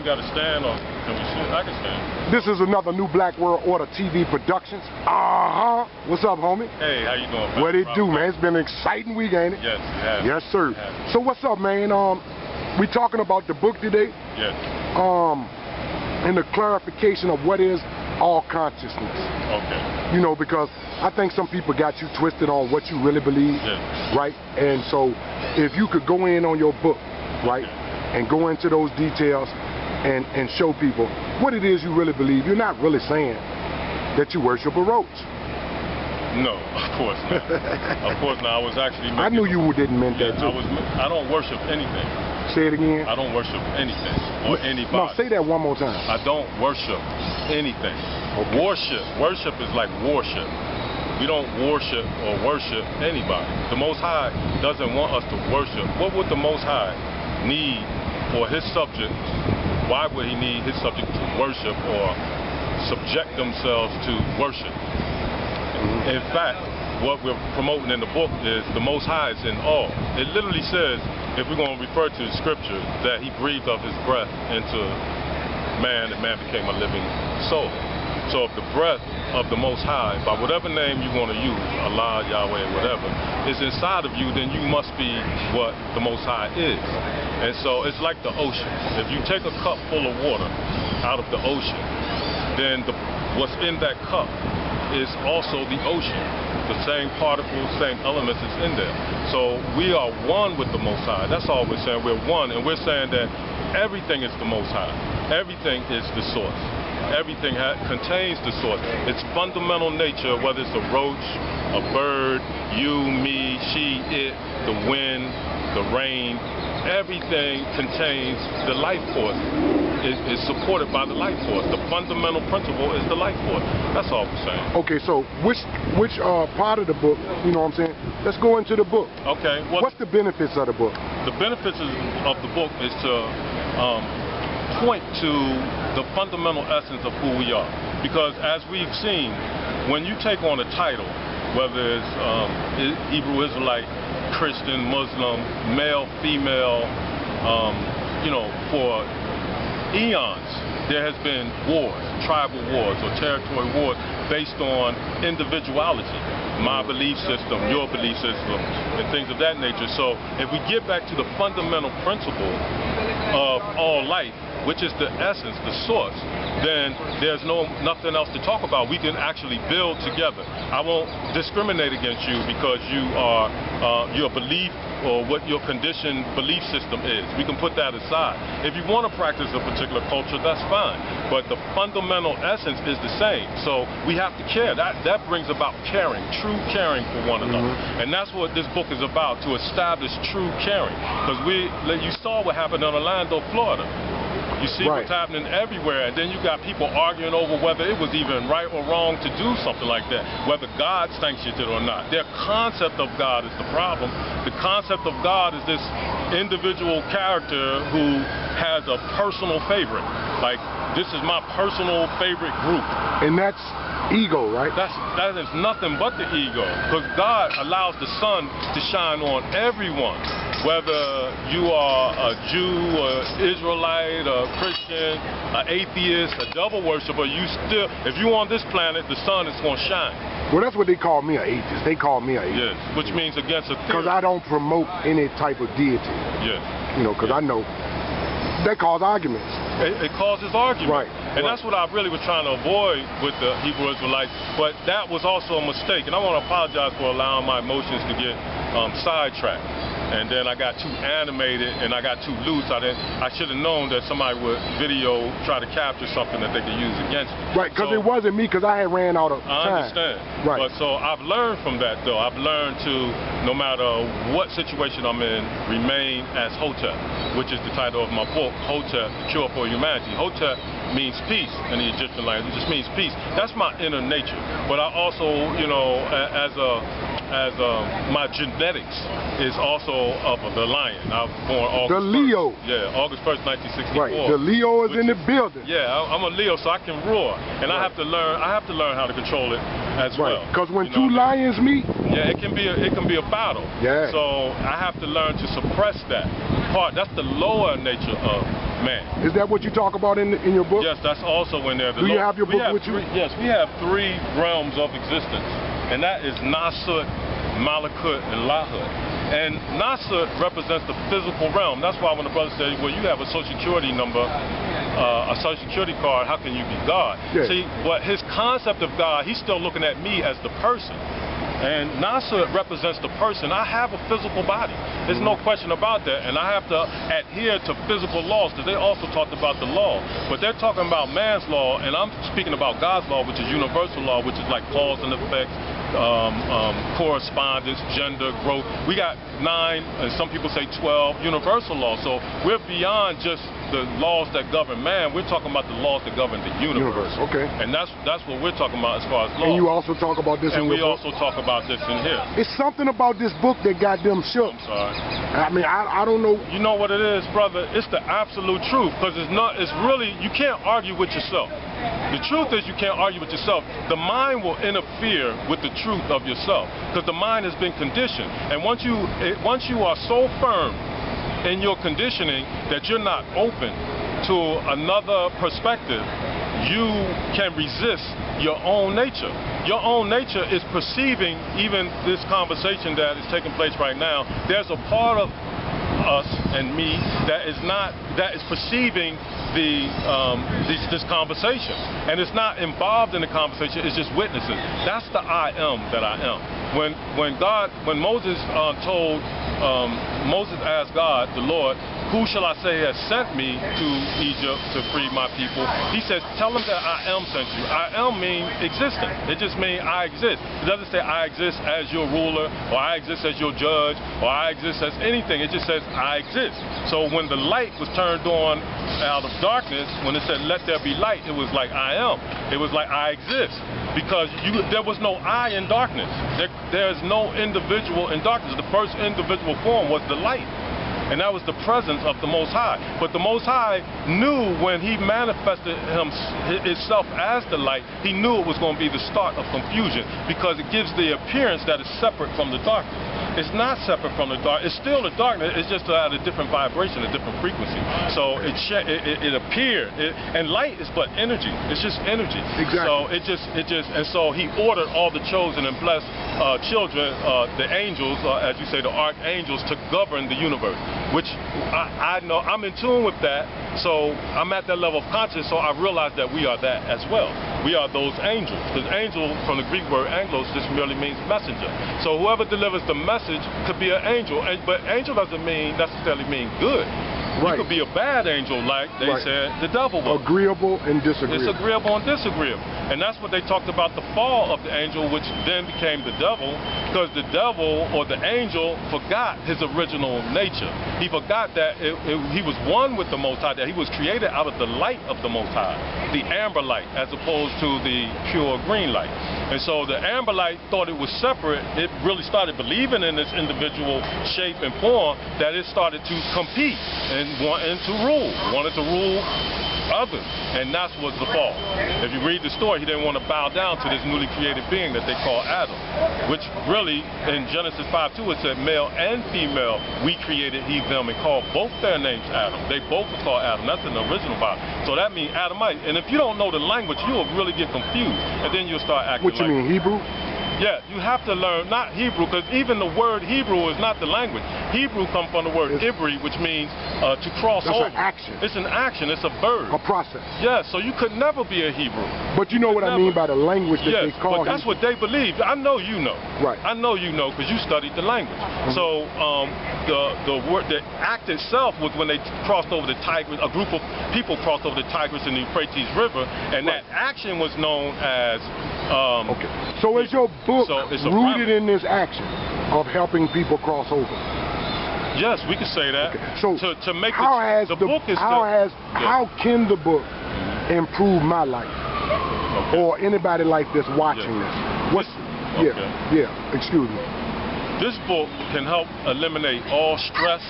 you got to stand or can we sit? I can stand. This is another New Black World Order TV Productions. What's up, homie? Hey, how you doing, man? What it do, man? It's been an exciting week, ain't it? Yes, it has. Yes, sir. So what's up, man? We talking about the book today. Yes. And the clarification of what is all consciousness. Okay. You know, because I think some people got you twisted on what you really believe, right? And so if you could go in on your book, right, and go into those details and show people what it is you really believe. You're not really saying that you worship a roach. No, of course not. Of course not. I was actually I knew you didn't mean that too. I don't worship anything. Say it again. I don't worship anything or anybody. No, say that one more time. I don't worship anything. Okay. Worship is like worship. We don't worship or worship anybody. The Most High doesn't want us to worship. What would the Most High need for his subjects? Why would he need his subjects to worship or subject themselves to worship? In fact, what we're promoting in the book is the Most High is in awe. It literally says, if we're going to refer to the scripture, that he breathed of his breath into man and man became a living soul. So if the breath of the Most High, by whatever name you want to use, Allah, Yahweh, whatever, is inside of you, then you must be what the Most High is. And so it's like the ocean. If you take a cup full of water out of the ocean, then what's in that cup is also the ocean. The same particles, same elements is in there. So we are one with the Most High. That's all we're saying. We're one, and we're saying that everything is the Most High. Everything is the source. Everything contains the source. Its fundamental nature, whether it's a roach, a bird, you, me, she, it, the wind, the rain, everything contains the life force. Is supported by the life force. The fundamental principle is the life force. That's all we're saying. Okay, so which part of the book, you know what I'm saying? Let's go into the book. Okay. What's the benefits of the book? The benefits of the book is to point to the fundamental essence of who we are. Because as we've seen, when you take on a title, whether it's Hebrew Israelite, Christian, Muslim, male, female, you know, for eons, there has been wars, tribal wars or territory wars based on individuality. My belief system, your belief system, and things of that nature. So if we get back to the fundamental principle of all life, which is the essence, the source, then there's nothing else to talk about. We can actually build together. I won't discriminate against you because you are your belief or what your conditioned belief system is. We can put that aside. If you want to practice a particular culture, that's fine. But the fundamental essence is the same. So we have to care. That brings about caring, true caring for one another. And that's what this book is about, to establish true caring. Because you saw what happened in Orlando, Florida. You see what's happening everywhere, and then you got people arguing over whether it was even right or wrong to do something like that, whether God sanctioned it or not. Their concept of God is the problem. The concept of God is this individual character who has a personal favorite. Like, this is my personal favorite group. And that's ego, right? That is nothing but the ego, because God allows the sun to shine on everyone. Whether you are a Jew, an Israelite, a Christian, an atheist, a devil worshiper, if you're on this planet, the sun is going to shine. Well, that's what they call me, an atheist. They call me an atheist. Yes, which means against a theory. Because I don't promote any type of deity. Yes. You know, because I know that causes arguments. It causes arguments. Right. And that's what I really was trying to avoid with the Hebrew Israelites. But that was also a mistake. And I want to apologize for allowing my emotions to get sidetracked. And then I got too animated and I got too loose. I should have known that somebody would try to capture something that they could use against me. Right, because it wasn't me, because I had ran out of time. I understand. Right. But so I've learned from that, though. I've learned to, no matter what situation I'm in, remain as Hotep, which is the title of my book, Hotep, The Cure for Humanity. Hotep means peace in the Egyptian language. It just means peace. That's my inner nature. But I also, you know, my genetics is also of the lion. I was born August 1st. Leo. Yeah, August 1st, 1964. Right. The Leo is in the building. Yeah, I'm a Leo, so I can roar, and I have to learn how to control it as well. Because when two lions meet, yeah, it can be a battle. Yeah. So I have to learn to suppress that part. That's the lower nature of man. Is that what you talk about in your book? Yes, that's also in there. Do you have your book with you? Yes, we have 3 realms of existence, and that is Nasut, Malakut, and Lahut. And Nasut represents the physical realm. That's why when the brother said, well, you have a social security number, a social security card, how can you be God? Yeah. See, but his concept of God, he's still looking at me as the person. And Nasut represents the person. I have a physical body. There's no question about that. And I have to adhere to physical laws, because they also talked about the law. But they're talking about man's law, and I'm speaking about God's law, which is universal law, which is like cause and effect, correspondence, gender, growth. We got 9, and some people say 12 universal laws. So we're beyond just the laws that govern man. We're talking about the laws that govern the universe. Okay. And that's what we're talking about as far as law. And you also talk about this in your book? And we also talk about this in here. It's something about this book that got them shook. I'm sorry. I mean, I don't know. You know what it is, brother? It's the absolute truth, because it's really, you can't argue with yourself. The truth is you can't argue with yourself. The mind will interfere with the truth of yourself, because the mind has been conditioned. And once you are so firm in your conditioning that you're not open to another perspective, you can resist your own nature. Your own nature is perceiving even this conversation that is taking place right now. There's a part of us and me that is perceiving this conversation, and it's not involved in the conversation. It's just witnessing. That's the I am that I am. When Moses Moses asked God, the Lord, who shall I say has sent me to Egypt to free my people? He says, tell them that I am sent you. I am means existent. It just means I exist. It doesn't say I exist as your ruler, or I exist as your judge, or I exist as anything. It just says I exist. So when the light was turned on out of darkness, when it said let there be light, it was like I am. It was like I exist. Because there was no I in darkness. There's no individual in darkness. The first individual form was the light. And that was the presence of the Most High. But the Most High knew when he manifested himself as the light, he knew it was going to be the start of confusion, because it gives the appearance that it's separate from the darkness. It's not separate from the dark. It's still the darkness. It's just at a different vibration, a different frequency. So it appeared. And light is but energy. It's just energy. Exactly. So and so he ordered all the chosen and blessed children, the angels, as you say, the archangels, to govern the universe. Which I know I'm in tune with that. So I'm at that level of consciousness. So I realize that we are that as well. We are those angels. Because angel, from the Greek word anglos, just merely means messenger. So whoever delivers the message could be an angel. But angel doesn't necessarily mean good. Right. You could be a bad angel, like they said the devil was. Agreeable and disagreeable. It's agreeable and disagreeable. And that's what they talked about, the fall of the angel, which then became the devil, because the devil or the angel forgot his original nature. He forgot that he was one with the Most High, that he was created out of the light of the Most High, the amber light, as opposed to the pure green light. And so the amber light thought it was separate. It really started believing in this individual shape and form, that it started to compete and wanted to rule others, and that's was the fall. If you read the story, he didn't want to bow down to this newly created being that they call Adam, which really in Genesis 5:2 it said male and female we created he them, and called both their names Adam. They both were called Adam. That's in the original Bible. So that means Adamite. And if you don't know the language, you will really get confused, and then you'll start acting like. What you mean, Hebrew? Yeah, you have to learn, not Hebrew, because even the word Hebrew is not the language. Hebrew comes from the word Ibri, which means to cross over. That's an action. It's an action. It's a verb. A process. Yeah, so you could never be a Hebrew. But you know what I mean by the language that they call but that's what they believe. I know you know. Right. I know you know, because you studied the language. So the act itself was when they crossed over the Tigris. A group of people crossed over the Tigris and the Euphrates River, and that action was known as. Okay. So is your book rooted in this action of helping people cross over? Yes, we can say that. Okay. So to make how can the book improve my life, or anybody like this watching this? Excuse me. This book can help eliminate all stress.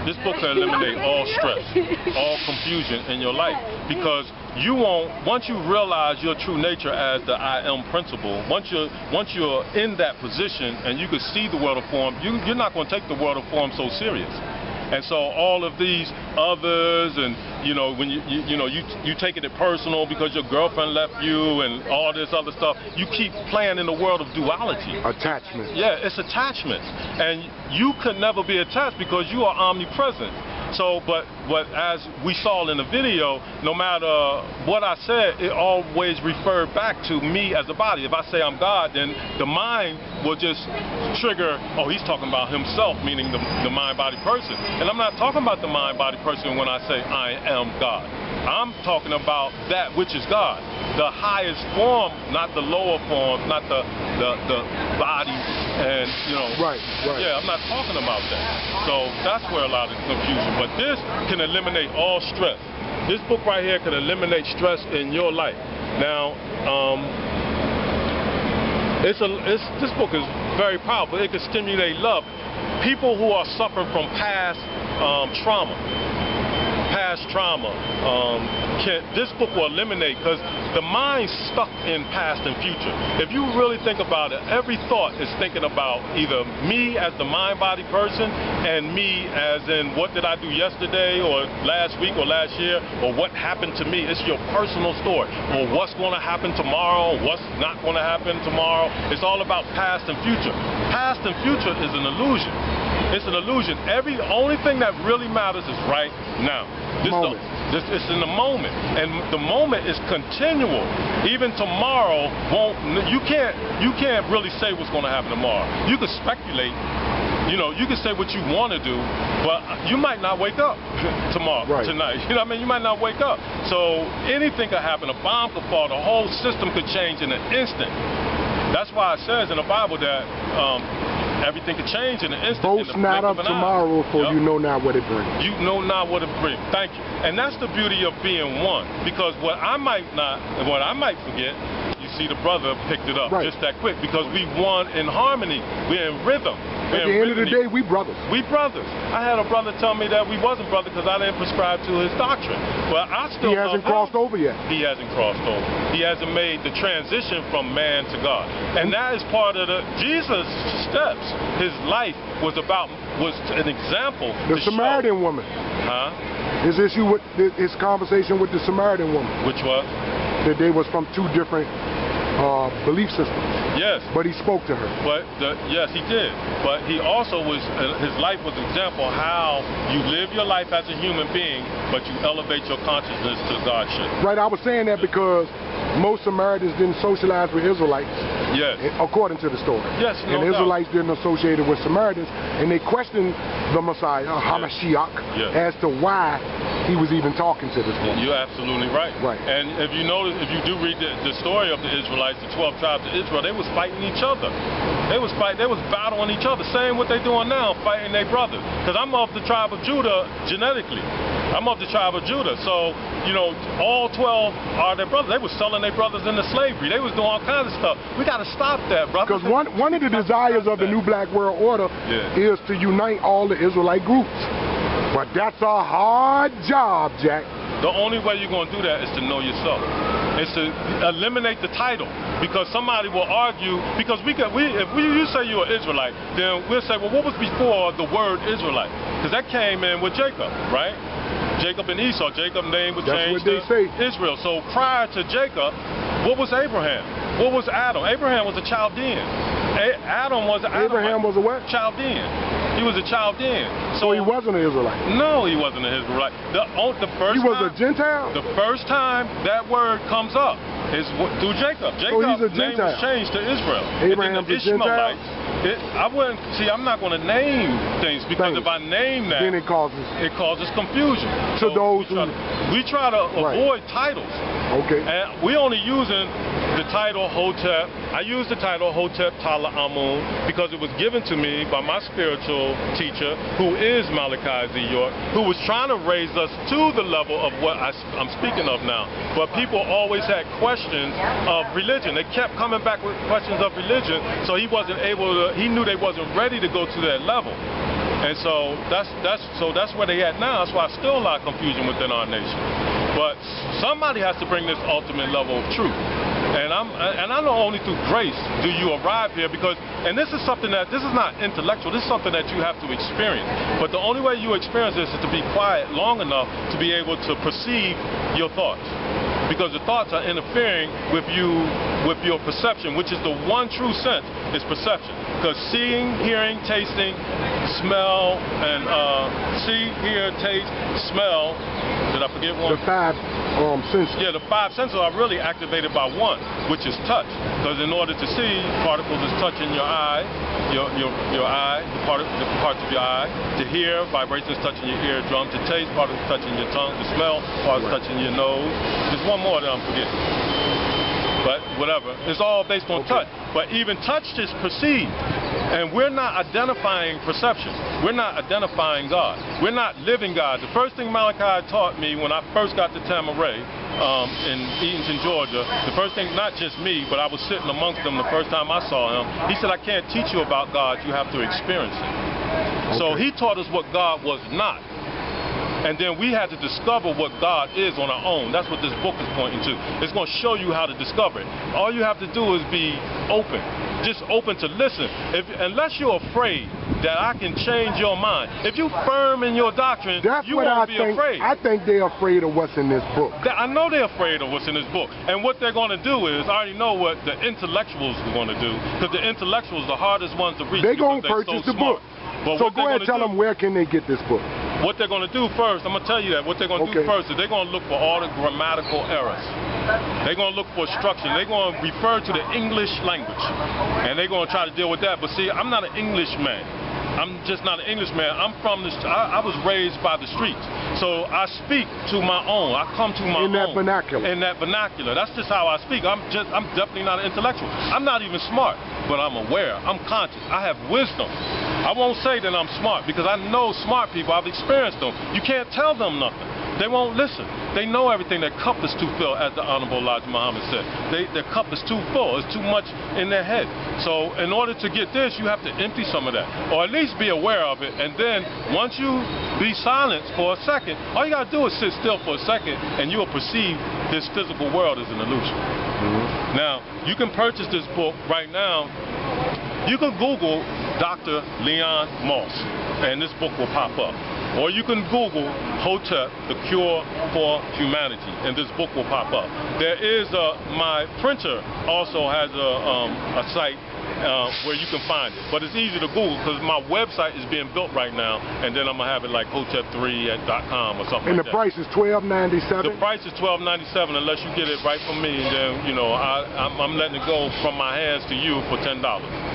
This book can eliminate all stress, all confusion in your life, because you won't, once you realize your true nature as the I am principle, once you're in that position and you can see the world of form, you're not going to take the world of form so serious. And so all of these others, and you know, when you taking it personal because your girlfriend left you and all this other stuff, you keep playing in the world of duality. Attachment. Yeah, it's attachments, and you could never be attached because you are omnipresent. So, but as we saw in the video, no matter what I said, it always referred back to me as a body. If I say I'm God, then the mind will just trigger, oh, he's talking about himself, meaning the mind-body person. And I'm not talking about the mind-body person when I say I am God. I'm talking about that which is God, the highest form, not the lower form, not the body, and you know. Right. Yeah, I'm not talking about that. So that's where a lot of the confusion. But this can eliminate all stress. This book right here can eliminate stress in your life. Now, this book is very powerful. It can stimulate love. People who are suffering from past trauma, this book will eliminate, because the mind's stuck in past and future. If you really think about it, every thought is thinking about either me as the mind-body person and me as in what did I do yesterday or last week or last year or what happened to me. It's your personal story, or what's going to happen tomorrow, what's not going to happen tomorrow. It's all about past and future. Past and future is an illusion. It's an illusion. The only thing that really matters is right now. It's in the moment, and the moment is continual. Even tomorrow won't. You can't really say what's going to happen tomorrow. You can speculate. You know, you can say what you want to do, but you might not wake up tomorrow, tonight. You know what I mean? You might not wake up. So anything could happen. A bomb could fall. The whole system could change in an instant. That's why it says in the Bible that everything can change in an instant. Boast not of tomorrow, for you know not what it brings. You know not what it brings. Thank you. And that's the beauty of being one. Because what I might forget, you see the brother picked it up just that quick. Because we won in harmony. We're in rhythm. At the end of the day, we brothers. We brothers. I had a brother tell me that we wasn't brothers because I didn't prescribe to his doctrine. But I still. He hasn't crossed over yet. He hasn't crossed over. He hasn't made the transition from man to God. And that is part of Jesus' steps. His life was an example. The Samaritan woman. Huh? His issue with his conversation with the Samaritan woman. Which was? That they was from two different belief systems. Yes. But he spoke to her. But yes, he did. But he also his life was an example of how you live your life as a human being, but you elevate your consciousness to Godship. Right. I was saying that because most Samaritans didn't socialize with Israelites. Yes. According to the story. Yes, no And doubt. Israelites didn't associate with Samaritans, and they questioned the Messiah, Hamashiach, as to why he was even talking to this woman. You're absolutely right. Right. And if you notice, if you do read the story of the Israelites, the 12 tribes of Israel, they was fighting each other. They was battling each other. Same what they doing now, fighting their brothers. Because I'm of the tribe of Judah genetically. I'm of the tribe of Judah. So, you know, all 12 are their brothers. They was selling their brothers into slavery. They was doing all kinds of stuff. We got to stop that, brother. Because one of the desires of the New Black World Order is to unite all the Israelite groups. But that's a hard job, Jack. The only way you're going to do that is to know yourself. It's to eliminate the title. Because somebody will argue, because if you say you're an Israelite, then we'll say, well, what was before the word Israelite? Because that came in with Jacob, right? Jacob and Esau. Jacob's name was changed to Israel. So prior to Jacob, what was Abraham? What was Adam? Abraham was a Chaldean. Abraham was a what? Chaldean. He was a Chaldean. So he wasn't an Israelite? No, he wasn't an Israelite. He was a Gentile? The first time that word comes up is through Jacob. Jacob's name was changed to Israel. Abraham's a Gentile? I'm not going to name things because if I name that, then it causes confusion. To those we try to avoid titles. Okay. And we only using the title Hotep. I use the title Hotep Talah Amun because it was given to me by my spiritual teacher, who is Malachi Z. York, who was trying to raise us to the level of what I'm speaking of now. But people always had questions of religion. They kept coming back with questions of religion, so he wasn't able to. He knew they wasn't ready to go to that level. And so that's where they at now. That's why there's still a lot of confusion within our nation. But somebody has to bring this ultimate level of truth. And I know only through grace do you arrive here, because, and this is something that, this is not intellectual, this is something that you have to experience. But the only way you experience this is to be quiet long enough to be able to perceive your thoughts. Because the thoughts are interfering with you, with your perception, which is the one true sense, is perception. Because seeing, hearing, tasting, smell, and see, hear, taste, smell, did I forget one? The 5 senses. Yeah, the 5 senses are really activated by one, which is touch. Because in order to see, particles is touching your eye, your eye, the parts of your eye. To hear, vibrations touching your eardrum. To taste, particles touching your tongue. To smell, particles touching your nose. There's one more that I'm forgetting. But whatever, it's all based on touch. But even touch is perceived. And we're not identifying perception. We're not identifying God. We're not living God. The first thing Malachi taught me when I first got to Tamaray in Eatonton, Georgia, the first thing, not just me, but I was sitting amongst them the first time I saw him, he said, I can't teach you about God, you have to experience it. So he taught us what God was not. And then we had to discover what God is on our own. That's what this book is pointing to. It's going to show you how to discover it. All you have to do is be open. Just open to listen. Unless you're afraid that I can change your mind. If you're firm in your doctrine, you won't be afraid. I think they're afraid of what's in this book. I know they're afraid of what's in this book. And what they're going to do is, I already know what the intellectuals are going to do. Because the intellectuals are the hardest ones to reach. They're going to purchase the book. So go ahead and tell them, where can they get this book? What they're going to do first, I'm going to tell you that, what they're going to do first is they're going to look for all the grammatical errors. They're going to look for structure. They're going to refer to the English language. And they're going to try to deal with that. But see, I'm not an Englishman. I'm just not an Englishman. I'm from this, I was raised by the streets. So I speak to my own. I come to my own. In that vernacular. In that vernacular. That's just how I speak. I'm definitely not an intellectual. I'm not even smart, but I'm aware. I'm conscious. I have wisdom. I won't say that I'm smart because I know smart people. I've experienced them. You can't tell them nothing. They won't listen. They know everything. Their cup is too full, as the Honorable Elijah Muhammad said. Their cup is too full. It's too much in their head. So in order to get this, you have to empty some of that, or at least be aware of it. And then once you be silent for a second, all you got to do is sit still for a second, and you will perceive this physical world as an illusion. Now, you can purchase this book right now. You can Google Dr. Leon Moss, and this book will pop up. Or you can Google Hotep, The Cure for Humanity, and this book will pop up. There is my printer also has a site where you can find it. But it's easy to Google because my website is being built right now, and then I'm going to have it like hotep3.com or something like that. And the price is $12.97? The price is $12.97 unless you get it right from me, and then, you know, I'm letting it go from my hands to you for $10.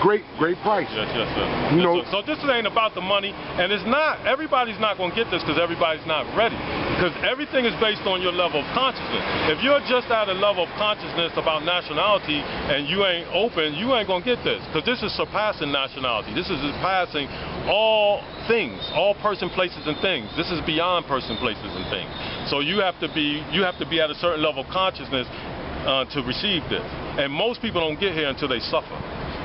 Great price. Yes, sir. You know, so this ain't about the money, and it's not, everybody's not going to get this because everybody's not ready. Because everything is based on your level of consciousness. If you're just at a level of consciousness about nationality and you ain't open, you ain't going to get this. Because this is surpassing nationality. This is surpassing all things, all person, places, and things. This is beyond person, places, and things. So you have to be at a certain level of consciousness to receive this. And most people don't get here until they suffer.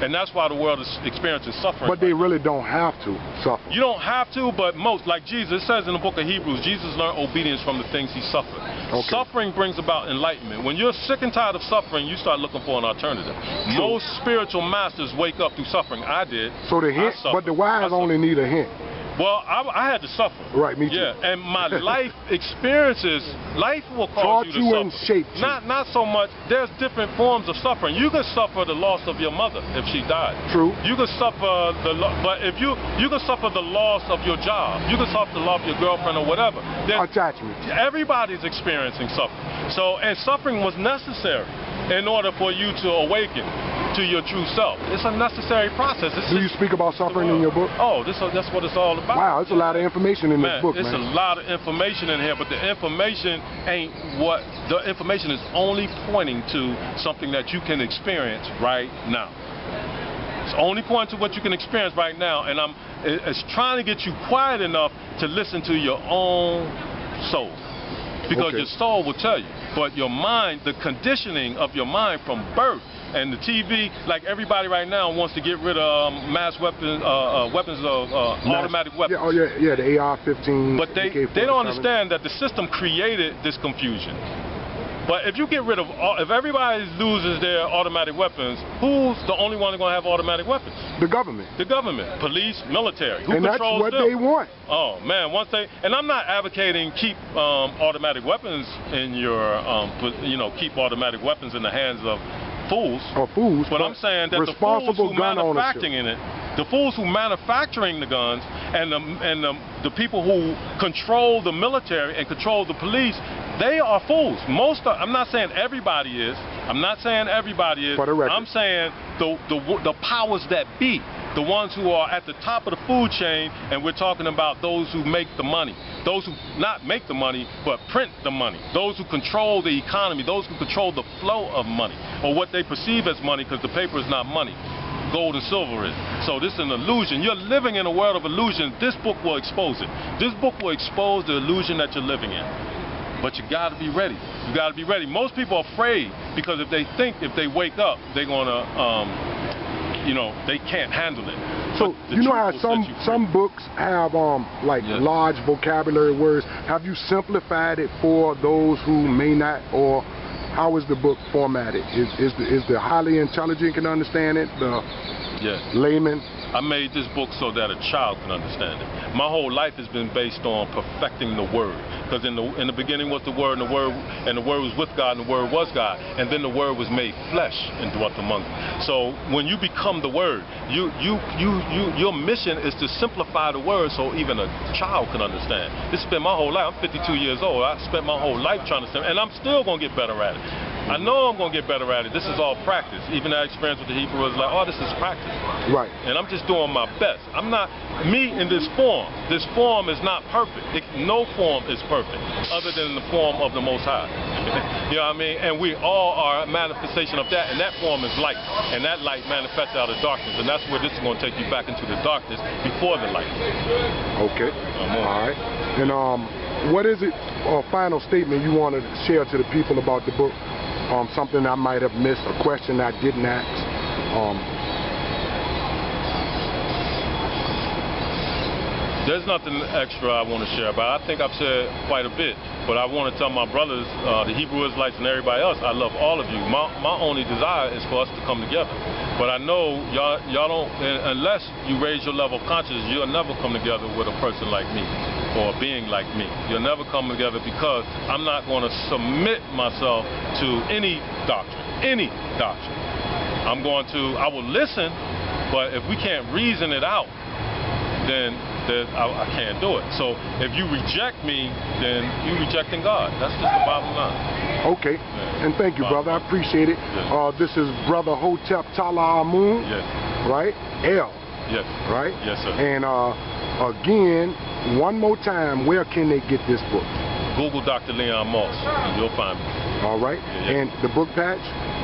And that's why the world is experiencing suffering. But they really don't have to suffer. You don't have to, but most, like Jesus, it says in the book of Hebrews, Jesus learned obedience from the things he suffered. Okay. Suffering brings about enlightenment. When you're sick and tired of suffering, you start looking for an alternative. True. Most spiritual masters wake up through suffering. I did. So the hint, but the wise only need a hint. Well, I had to suffer. Right, me too. Yeah, and my life experiences, life will cause you to suffer. And shaped you. Not so much. There's different forms of suffering. You can suffer the loss of your mother if she died. True. You can suffer but if you can suffer the loss of your job. You can suffer the loss of your girlfriend or whatever. Attachment. Everybody's experiencing suffering. So, and suffering was necessary in order for you to awaken to your true self. It's a necessary process. Do you speak about suffering in your book? Oh, that's what it's all about. Wow, it's a lot of information in this book, man. It's a lot of information in here, but the information ain't what, the information is only pointing to something that you can experience right now. It's only pointing to what you can experience right now, and it's trying to get you quiet enough to listen to your own soul. Because your soul will tell you, but your mind, the conditioning of your mind from birth, and the TV, like everybody right now wants to get rid of mass weapons, automatic weapons. Yeah, the AR-15. But they don't understand that the system created this confusion. But if you get rid of if everybody loses their automatic weapons, who's the only one that's going to have automatic weapons? The government. The government, police, military. Who and that's controls what them? they want. Oh man, once they, and I'm not advocating keep automatic weapons in your, keep automatic weapons in the hands of fools. Or fools. But I'm saying that the fools who manufacturing it, the fools who manufacturing the guns, and the people who control the military and control the police, they are fools. I'm not saying everybody is. I'm not saying everybody is. For the record. I'm saying the powers that be. The ones who are at the top of the food chain, and we're talking about those who make the money. Those who not make the money, but print the money. Those who control the economy. Those who control the flow of money, or what they perceive as money, because the paper is not money. Gold and silver is. So this is an illusion. You're living in a world of illusion. This book will expose it. This book will expose the illusion that you're living in. But you got to be ready. You got to be ready. Most people are afraid because if they think if they wake up, they're going to... they can't handle it. So you know how some books have large vocabulary words. Have you simplified it for those who may not, or how is the book formatted? Is the highly intelligent can understand it? The layman? I made this book so that a child can understand it. My whole life has been based on perfecting the word. Because in the beginning was the word, and the word was with God, and the word was God, and then the word was made flesh and dwelt among them. So when you become the word, your mission is to simplify the word so even a child can understand. This has been my whole life. I'm 52 years old. I spent my whole life trying to, and I'm still gonna get better at it. I know I'm going to get better at it. This is all practice. Even that experience with the Hebrew is like, oh, this is practice. Right. And I'm just doing my best. I'm not, me in this form. This form is not perfect. No form is perfect other than the form of the Most High. You know what I mean? And we all are a manifestation of that. And that form is light. And that light manifests out of darkness. And that's where this is going to take you back into the darkness before the light. Okay. All right. And what is it, or final statement you want to share to the people about the book? Something I might have missed, a question I didn't ask. There's nothing extra I want to share about. I think I've said quite a bit, but I want to tell my brothers, the Hebrew Israelites and everybody else, I love all of you. My only desire is for us to come together. But I know y'all don't, unless you raise your level of consciousness, you'll never come together with a person like me or a being like me. You'll never come together because I'm not going to submit myself to any doctrine. Any doctrine. I will listen, but if we can't reason it out, then I can't do it. So if you reject me, then you're rejecting God. That's just the bottom line. Okay. Yeah. And thank you, brother. I appreciate it. Yes. This is Brother Hotep Talah Amun. Yes. Right? L. Yes. Right? Yes, sir. And again, one more time, where can they get this book? Google Dr. Leon Moss, and you'll find me. All right. Yeah. And the book patch?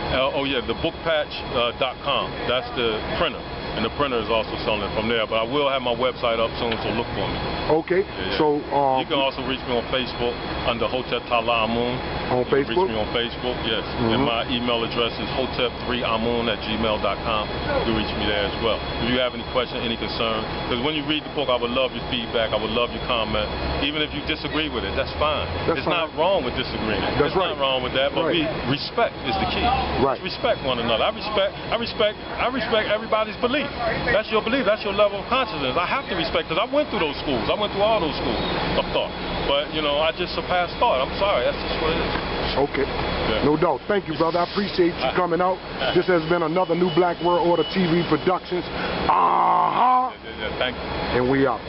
The bookpatch.com. That's the printer. And the printer is also selling it from there. But I will have my website up soon, so look for me. Okay. Yeah. So you can also reach me on Facebook under Hotep Talah Amun. On Facebook? Reach me on Facebook, yes. And my email address is hotep3amun@gmail.com. You can reach me there as well. If you have any question, any concern, because when you read the book, I would love your feedback. I would love your comment. Even if you disagree with it, that's fine. It's not wrong with disagreeing. That's right. Not wrong with that, but respect is the key. Right. Respect one another. I respect everybody's belief. That's your belief. That's your level of consciousness. I have to respect, because I went through those schools. I went through all those schools of thought. But, I just surpassed thought. I'm sorry. That's just what it is. Okay. Yeah. No doubt. Thank you, brother. I appreciate you coming out. This has been another New Black World Order TV Productions. Thank you. And we out.